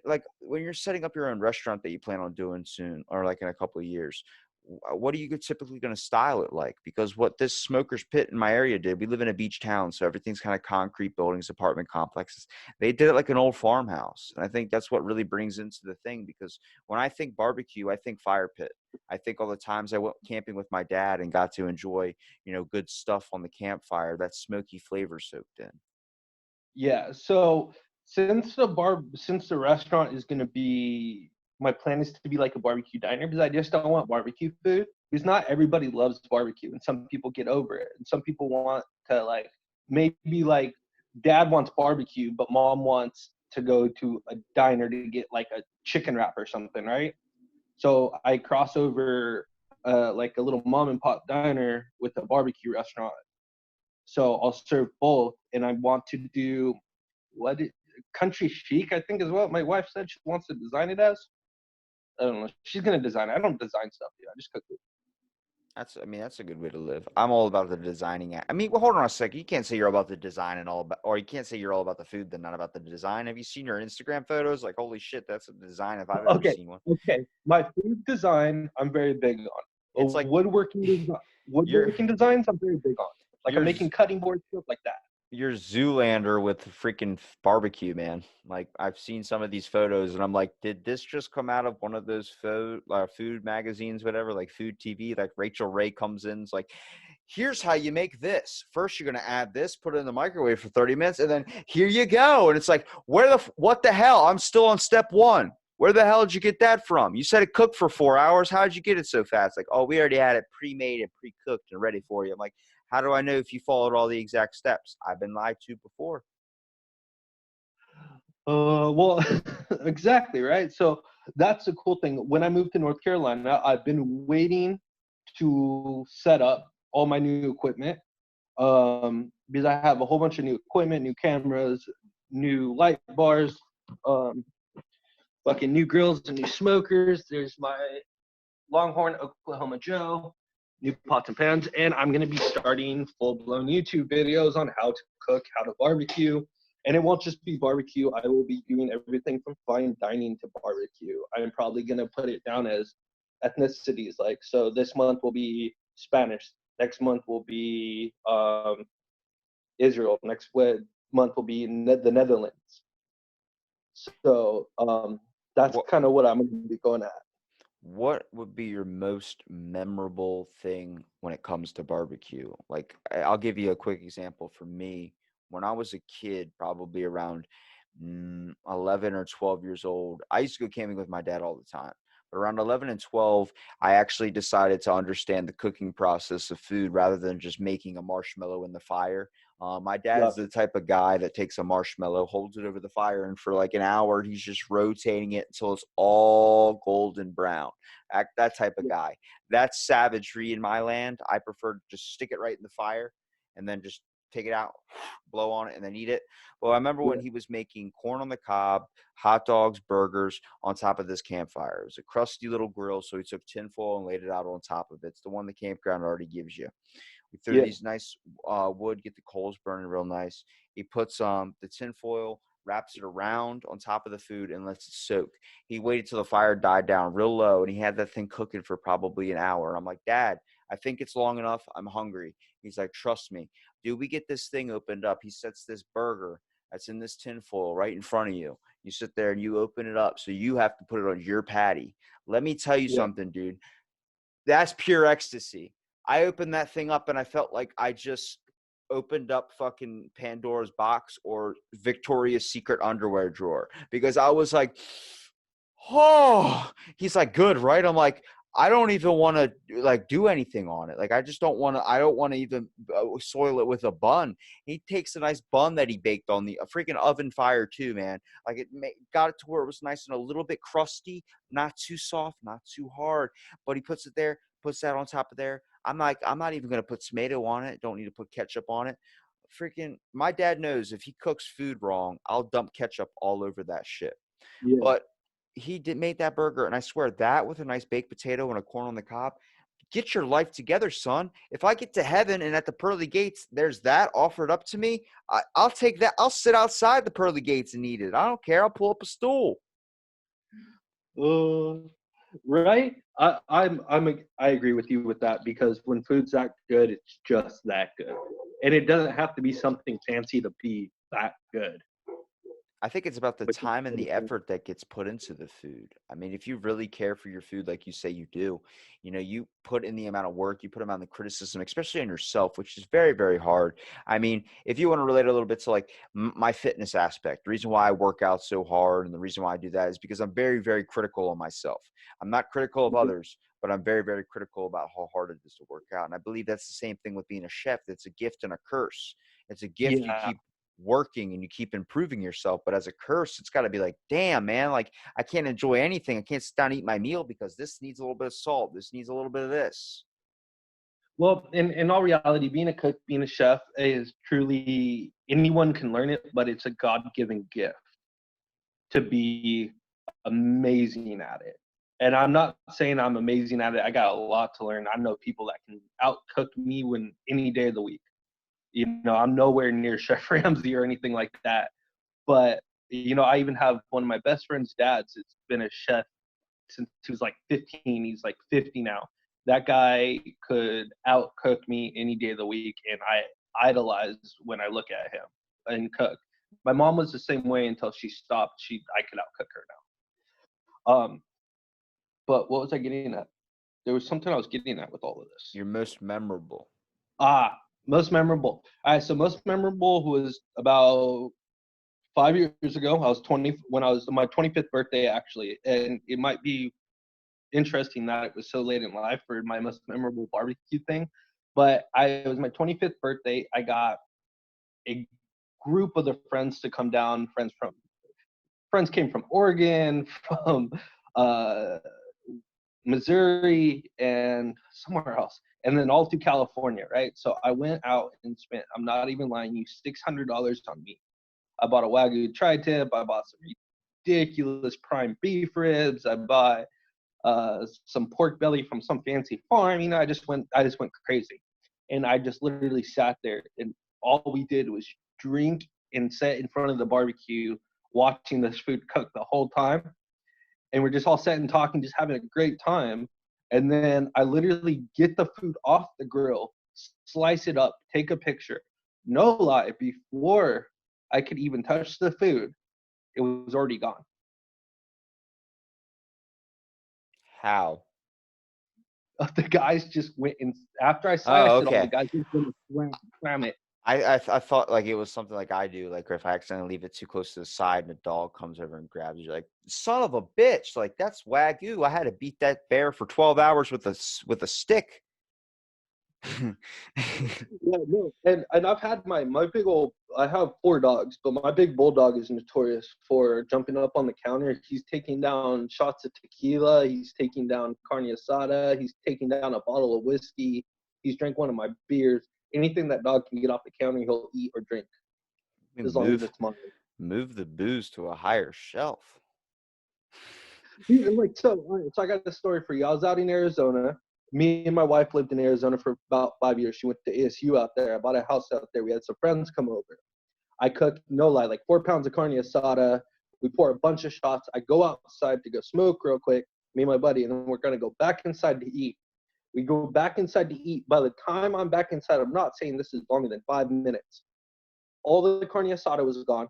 like when you're setting up your own restaurant that you plan on doing soon or like in a couple of years, what are you typically going to style it like? Because what this Smoker's Pit in my area did, we live in a beach town, so everything's kind of concrete buildings, apartment complexes. They did it like an old farmhouse. And I think that's what really brings into the thing, because when I think barbecue, I think fire pit. I think all the times I went camping with my dad and got to enjoy, good stuff on the campfire, that smoky flavor soaked in. Yeah. So since the restaurant is gonna be, my plan is to be like a barbecue diner, because I just don't want barbecue food. Because not everybody loves barbecue, and some people get over it, and some people want to like, maybe like dad wants barbecue, but mom wants to go to a diner to get like a chicken wrap or something, right? So I cross over like a little mom and pop diner with a barbecue restaurant. So I'll serve both, and I want to do what country chic, I think is what my wife said she wants to design it as. I don't know. She's gonna design it. I don't design stuff, I just cook it. That's a good way to live. I'm all about the designing. Well, hold on a second. You can't say you're all about the design and all about, or you can't say you're all about the food, then not about the design. Have you seen your Instagram photos? Like, holy shit, that's a design if I've ever Okay, seen one. okay. My food design, I'm very big on. It's like you're Woodworking designs, I'm very big on. Like I'm you're making cutting boards, stuff like that. you're Zoolander with freaking barbecue, man. Like I've seen some of these photos, and I'm like, did this just come out of one of those food magazines, whatever, like Food TV? Like Rachel Ray comes in, it's like, here's how you make this. First, you're gonna add this, put it in the microwave for 30 minutes, and then here you go. And it's like, what the hell? I'm still on step one. Where the hell did you get that from? You said it cooked for 4 hours. How did you get it so fast? Like, oh, we already had it pre-made and pre-cooked and ready for you. I'm like, how do I know if you followed all the exact steps? I've been lied to before. Well, exactly, right? So that's the cool thing. When I moved to North Carolina, I've been waiting to set up all my new equipment, because I have a whole bunch of new equipment, new cameras, new light bars, um, fucking new grills and new smokers. There's my Longhorn Oklahoma Joe, new pots and pans, and I'm gonna be starting full-blown YouTube videos on how to cook, how to barbecue. And it won't just be barbecue. I will be doing everything from fine dining to barbecue. I'm probably gonna put it down as ethnicities. Like, so this month will be Spanish. Next month will be Israel. Next month will be the Netherlands. So that's What kind of what I'm gonna be going at. what would be your most memorable thing when it comes to barbecue? Like, I'll give you a quick example. For me, when I was a kid, probably around 11 or 12 years old, I used to go camping with my dad all the time. But around 11 and 12, I actually decided to understand the cooking process of food rather than just making a marshmallow in the fire. My Yeah, dad's the type of guy that takes a marshmallow, holds it over the fire, and for like an hour, he's just rotating it until it's all golden brown. That type of guy. That's savagery in my land. I prefer to just stick it right in the fire and then just take it out, blow on it, and then eat it. Well, I remember yeah, when he was making corn on the cob, hot dogs, burgers on top of this campfire. It was a crusty little grill, so he took tinfoil and laid it out on top of it. It's the one the campground already gives you. We threw yeah, these nice wood, get the coals burning real nice. He puts the tinfoil, wraps it around on top of the food, and lets it soak. He waited till the fire died down real low, and he had that thing cooking for probably an hour. I'm like, Dad, I think it's long enough. I'm hungry. He's like, trust me. Dude, we get this thing opened up. He sets this burger that's in this tinfoil right in front of you. You sit there and you open it up, so you have to put it on your patty. Let me tell you yeah, something, dude. That's pure ecstasy. I opened that thing up and I felt like I just opened up fucking Pandora's box or Victoria's Secret underwear drawer, because I was like, oh, he's like, good, right? I'm like, I don't even want to like do anything on it. Like I just don't want to. I don't want to even soil it with a bun. He takes a nice bun that he baked on the a freaking oven fire too, man. Like got it to where it was nice and a little bit crusty, not too soft, not too hard. But he puts it there, puts that on top of there. I'm like, I'm not even gonna put tomato on it. Don't need to put ketchup on it. Freaking, my dad knows if he cooks food wrong, I'll dump ketchup all over that shit. Yeah. But he did made that burger, and I swear that with a nice baked potato and a corn on the cob, get your life together, son. If I get to heaven and at the pearly gates there's that offered up to me, I'll take that. I'll sit outside the pearly gates and eat it. I don't care. I'll pull up a stool. Uh, right? I agree with you with that, because when food's that good, it's just that good, and it doesn't have to be something fancy to be that good. I think it's about the Which is time and really the cool. effort that gets put into the food. I mean, if you really care for your food like you say you do, you put in the amount of work, you put amount of criticism, especially on yourself, which is very, very hard. I mean, if you want to relate a little bit to like my fitness aspect, the reason why I work out so hard and the reason why I do that is because I'm very, very critical of myself. I'm not critical of others, but I'm very, very critical about how hard it is to work out. And I believe that's the same thing with being a chef. It's a gift and a curse. It's a gift you Yeah. keep working and you keep improving yourself, but as a curse it's got to be like, damn man, like I can't enjoy anything. I can't sit down and eat my meal because this needs a little bit of salt, this needs a little bit of this. Well, in all reality, being a cook, being a chef is truly, anyone can learn it, but it's a God-given gift to be amazing at it. And I'm not saying I'm amazing at it. I got a lot to learn. I know people that can outcook me when any day of the week. I'm nowhere near Chef Ramsay or anything like that. But I even have one of my best friend's dads. It's been a chef since he was like 15. He's like 50 now. That guy could outcook me any day of the week, and I idolize when I look at him and cook. My mom was the same way until she stopped. I could outcook her now. But what was I getting at? There was something I was getting at with all of this. Your most memorable. Most memorable. All right, so most memorable was about 5 years ago. I was 20 when I was my 25th birthday, actually, and it might be interesting that it was so late in life for my most memorable barbecue thing. But it was my 25th birthday. I got a group of the friends to come down. Friends came from Oregon, from uh, Missouri, and somewhere else, and then all through California, right? So I went out and spent, I'm not even lying you, $600 on meat. I bought a Wagyu tri-tip. I bought some ridiculous prime beef ribs. I bought some pork belly from some fancy farm. I just went crazy, and I just literally sat there, and all we did was drink and sit in front of the barbecue, watching this food cook the whole time, and we're just all sitting talking, just having a great time. And then I literally get the food off the grill, slice it up, take a picture. No lie, before I could even touch the food, it was already gone. How? The guys just went and after I Oh, sliced it all, the okay. guys just went and slam it. I thought like it was something like I do, like if I accidentally leave it too close to the side and a dog comes over and grabs it, you're like, son of a bitch, like that's Wagyu. I had to beat that bear for 12 hours with a stick. Yeah, no, and I've had my big old. I have 4 dogs, but my big bulldog is notorious for jumping up on the counter. He's taking down shots of tequila. He's taking down carne asada. He's taking down a bottle of whiskey. He's drank one of my beers. Anything that dog can get off the counter, he'll eat or drink as long as move it's mine. move the booze to a higher shelf. Dude, and like so I got a story for you. I was out in Arizona. Me and my wife lived in Arizona for about 5 years. She went to ASU out there. I bought a house out there. We had some friends come over. I cooked, no lie, like 4 pounds of carne asada. We pour a bunch of shots. I go outside to go smoke real quick, me and my buddy, and then we're gonna go back inside to eat. We go back inside to eat. By the time I'm back inside, I'm not saying this is longer than 5 minutes. All the carne asada was gone.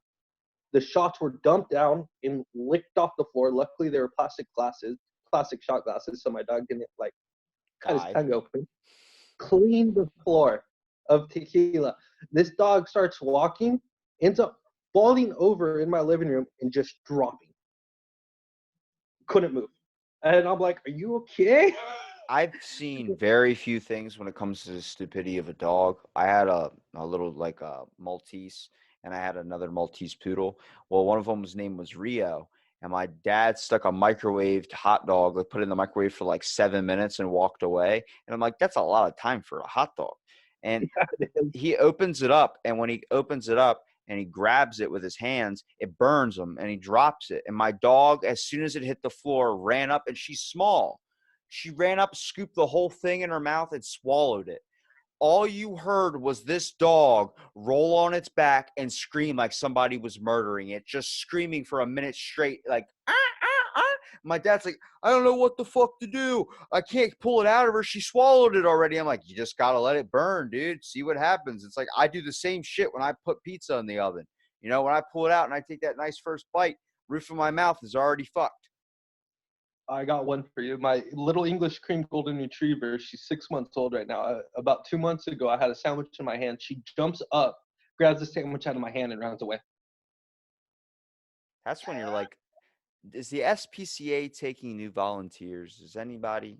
The shots were dumped down and licked off the floor. Luckily, they were plastic glasses, plastic shot glasses, so my dog didn't like cut his Die. tongue open. Cleaned the floor of tequila. This dog starts walking, ends up falling over in my living room and just dropping. Couldn't move. And I'm like, "Are you okay?" I've seen very few things when it comes to the stupidity of a dog. I had a little like a Maltese, and I had another Maltese poodle. Well, one of them's name was Rio, and my dad stuck a microwaved hot dog, like put it in the microwave for like 7 minutes and walked away. And I'm like, that's a lot of time for a hot dog. And Yeah, it is. he opens it up, and when he opens it up and he grabs it with his hands, it burns him, and he drops it. And my dog, as soon as it hit the floor, ran up, and she's small. She ran up, scooped the whole thing in her mouth, and swallowed it. All you heard was this dog roll on its back and scream like somebody was murdering it, just screaming for a minute straight, like, ah, ah, ah. My dad's like, I don't know what the fuck to do. I can't pull it out of her. She swallowed it already. I'm like, you just got to let it burn, dude. See what happens. It's like I do the same shit when I put pizza in the oven. You know, when I pull it out and I take that nice first bite, roof of my mouth is already fucked. I got one for you. My little English cream golden retriever, she's 6 months old right now. About 2 months ago, I had a sandwich in my hand. She jumps up, grabs the sandwich out of my hand, and runs away. That's when you're like, is the SPCA taking new volunteers? Is anybody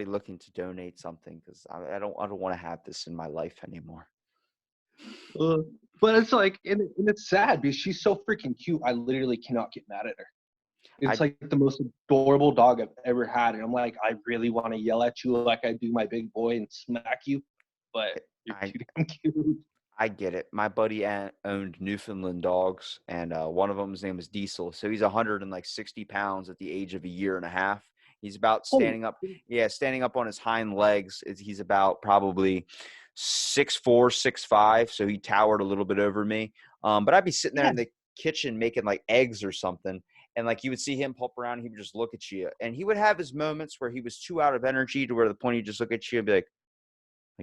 looking to donate something? Because I don't want to have this in my life anymore. Uh, but it's like, and it's sad because she's so freaking cute. I literally cannot get mad at her. It's I like the most adorable dog I've ever had. And I'm like, I really want to yell at you like I do my big boy and smack you, but you're I too damn cute. I get it. My buddy owned Newfoundland dogs, and one of them's name was Diesel. So he's 160 pounds at the age of a year and a half. He's about Holy standing up, shit. yeah, standing up on his hind legs. He's about probably 6'4", 6'5". So he towered a little bit over me. But I'd be sitting there Yeah, in the kitchen making like eggs or something, and like you would see him pop around. And he would just look at you, and he would have his moments where he was too out of energy to where the point he'd just look at you and be like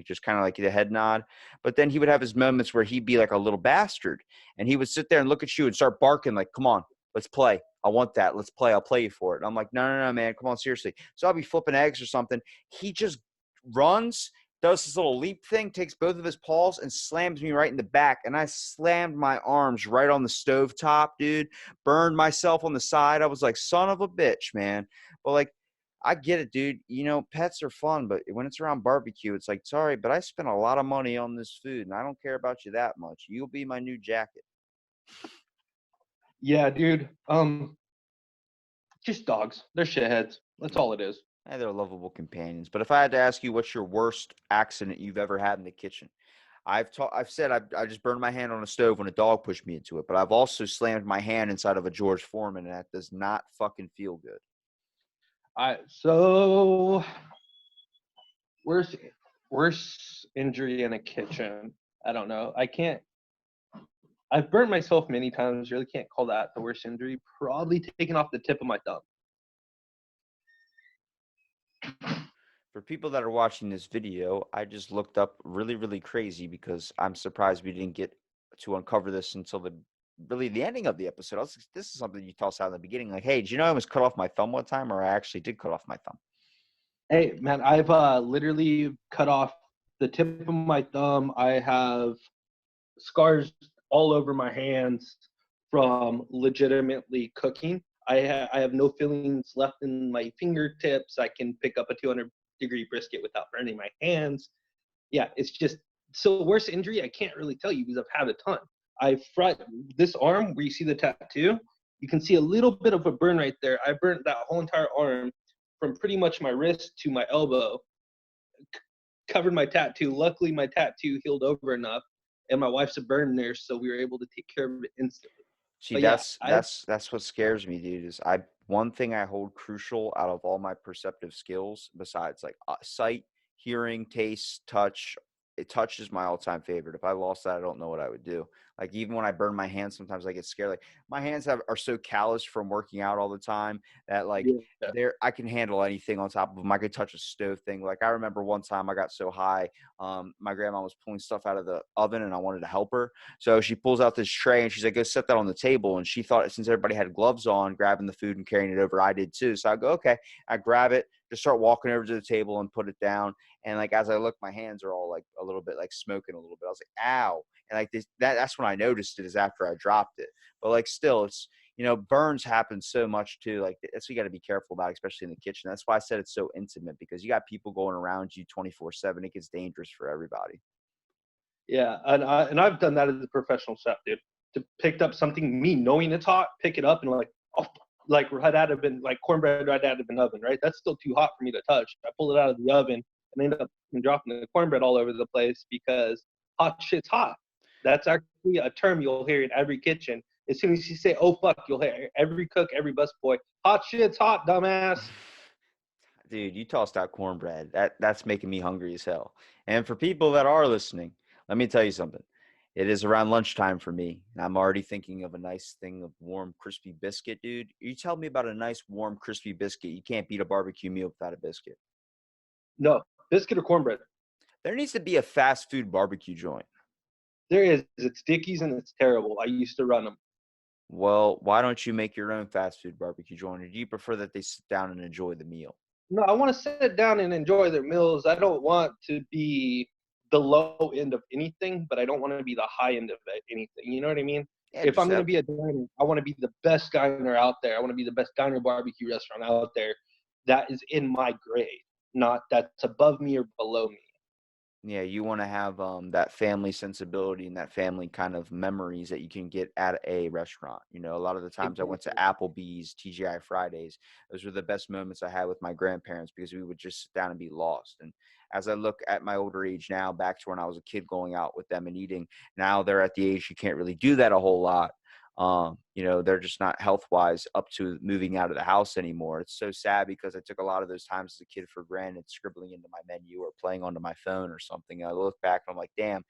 just kind of like the head nod. But then he would have his moments where he'd be like a little bastard, and he would sit there and look at you and start barking like, come on, let's play. I want that. Let's play. I'll play you for it. And I'm like, no, no, no, man. Come on, seriously. So I'll be flipping eggs or something. He just runs, does this little leap thing, takes both of his paws and slams me right in the back. And I slammed my arms right on the stove top, dude. Burned myself on the side. I was like, son of a bitch, man. But like, I get it, dude. You know, pets are fun, but when it's around barbecue, it's like, sorry, but I spent a lot of money on this food, and I don't care about you that much. You'll be my new jacket. yeah, dude. Just dogs. They're shitheads. That's all it is. They're lovable companions. But if I had to ask you, what's your worst accident you've ever had in the kitchen? I've said I just burned my hand on a stove when a dog pushed me into it, but I've also slammed my hand inside of a George Foreman, and that does not fucking feel good. So worst worst injury in a kitchen. I don't know. I can't. I've burnt myself many times. Really can't call that the worst injury. Probably taking off the tip of my thumb. For people that are watching this video, I just looked up really, really crazy because I'm surprised we didn't get to uncover this until the ending of the episode. This is something you tell us out in the beginning, like, hey, did you know I almost cut off my thumb one time, or I actually did cut off my thumb? Hey, man, I've literally cut off the tip of my thumb. I have scars all over my hands from legitimately cooking. I have no feelings left in my fingertips. I can pick up a 200-degree brisket without burning my hands. Yeah, it's just so worst injury. I can't really tell you because I've had a ton. I fried this arm where you see the tattoo. You can see a little bit of a burn right there. I burnt that whole entire arm from pretty much my wrist to my elbow, covered my tattoo. Luckily, my tattoo healed over enough, and my wife's a burn nurse, so we were able to take care of it instantly. See, But yeah, I that's what scares me, dude. Is I one thing I hold crucial out of all my perceptive skills, besides like sight, hearing, taste, touch. Touch is my all-time favorite. If I lost that, I don't know what I would do. Like even when I burn my hands, sometimes I get scared. Like my hands are so calloused from working out all the time that like yeah I can handle anything on top of them. I could touch a stove thing. Like I remember one time I got so high, my grandma was pulling stuff out of the oven and I wanted to help her. So she pulls out this tray and she's like, go set that on the table. And she thought since everybody had gloves on, grabbing the food and carrying it over, I did too. So I go, okay. I grab it, just start walking over to the table and put it down. And like as I look, my hands are all like a little bit like smoking a little bit. I was like, ow. And like that's when I noticed it is after I dropped it. But like still, burns happen so much too. Like that's what you got to be careful about, especially in the kitchen. That's why I said it's so intimate, because you got people going around you 24/7. It gets dangerous for everybody. Yeah, and I've done that as a professional chef, dude. To picked up something, me knowing it's hot, pick it up and like, oh, like right out of an like cornbread right out of an oven, right? That's still too hot for me to touch. I pull it out of the oven and end up dropping the cornbread all over the place because hot shit's hot. That's actually a term you'll hear in every kitchen. As soon as you say "oh fuck," you'll hear every cook, every busboy, "hot shit's hot, dumbass." Dude, you tossed out cornbread. That's making me hungry as hell. And for people that are listening, let me tell you something. It is around lunchtime for me, and I'm already thinking of a nice thing of warm, crispy biscuit, dude. You tell me about a nice, warm, crispy biscuit. You can't beat a barbecue meal without a biscuit. No, biscuit or cornbread. There needs to be a fast food barbecue joint. There is. It's Dickies and it's terrible. I used to run them. Well, why don't you make your own fast food barbecue joint, or do you prefer that they sit down and enjoy the meal? No, I want to sit down and enjoy their meals. I don't want to be the low end of anything, but I don't want to be the high end of anything. You know what I mean? Yeah, If just I'm going to have. be a diner, I want to be the best diner out there. I want to be the best diner barbecue restaurant out there that is in my grade, not that's above me or below me. Yeah, you want to have that family sensibility and that family kind of memories that you can get at a restaurant. A lot of the times I went to Exactly. Applebee's, TGI Fridays. Those were the best moments I had with my grandparents, because we would just sit down and be lost. And as I look at my older age now, back to when I was a kid going out with them and eating, now they're at the age you can't really do that a whole lot. They're just not health wise up to moving out of the house anymore. It's so sad, because I took a lot of those times as a kid for granted, scribbling into my menu or playing onto my phone or something. I look back and I'm like, damn,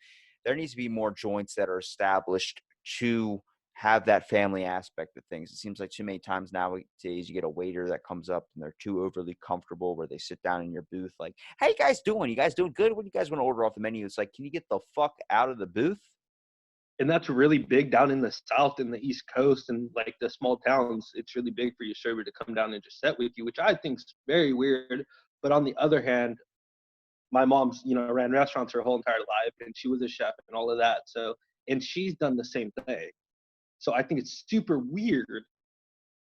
there needs to be more joints that are established to have that family aspect of things. It seems like too many times nowadays you get a waiter that comes up and they're too overly comfortable, where they sit down in your booth like, how you guys doing? You guys doing good? What do you guys want to order off the menu? It's like, can you get the fuck out of the booth? And that's really big down in the South and the East Coast and like the small towns. It's really big for your server to come down and just sit with you, which I think is very weird. But on the other hand, my mom's ran restaurants her whole entire life and she was a chef and all of that, so and she's done the same thing, so I think it's super weird,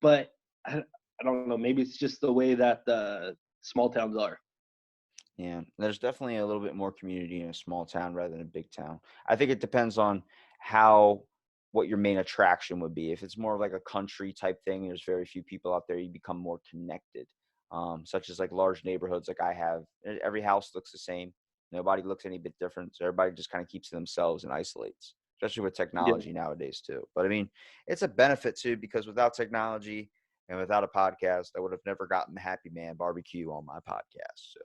but I don't know, maybe it's just the way that the small towns are. Yeah, there's definitely a little bit more community in a small town rather than a big town. I think it depends on how what your main attraction would be. If it's more of like a country type thing, there's very few people out there, you become more connected. Such as like large neighborhoods like I have. Every house looks the same. Nobody looks any bit different. So everybody just kind of keeps to themselves and isolates, especially with Yeah, technology nowadays too. But I mean, it's a benefit too, because without technology and without a podcast, I would have never gotten the Happy Man Barbecue on my podcast. So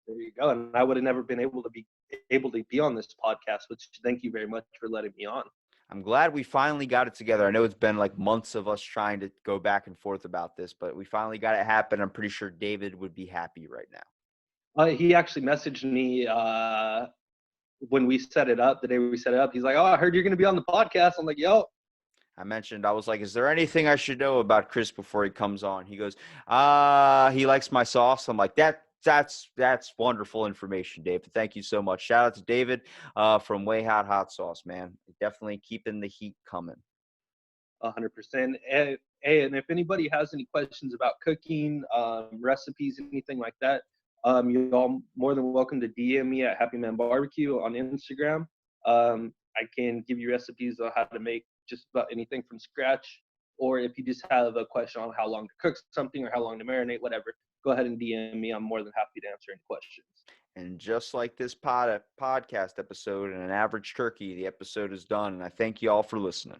there you go, and I would have never been able to be on this podcast, which thank you very much for letting me on. I'm glad we finally got it together. I know it's been like months of us trying to go back and forth about this, but we finally got it happen. I'm pretty sure David would be happy right now. He actually messaged me when we set it up, the day we set it up. He's like, "Oh, I heard you're going to be on the podcast." I'm like, "Yo." I was like, is there anything I should know about Chris before he comes on? He goes, he likes my sauce. I'm like, that's wonderful information, David. Thank you so much. Shout out to David from Way Hot Sauce, man. Definitely keeping the heat coming. 100%. And if anybody has any questions about cooking, recipes, anything like that, you're all more than welcome to DM me at HappyManBBQ on Instagram. I can give you recipes on how to make just about anything from scratch. Or if you just have a question on how long to cook something or how long to marinate, whatever, go ahead and DM me. I'm more than happy to answer any questions. And just like this podcast episode and an average turkey, the episode is done. And I thank you all for listening.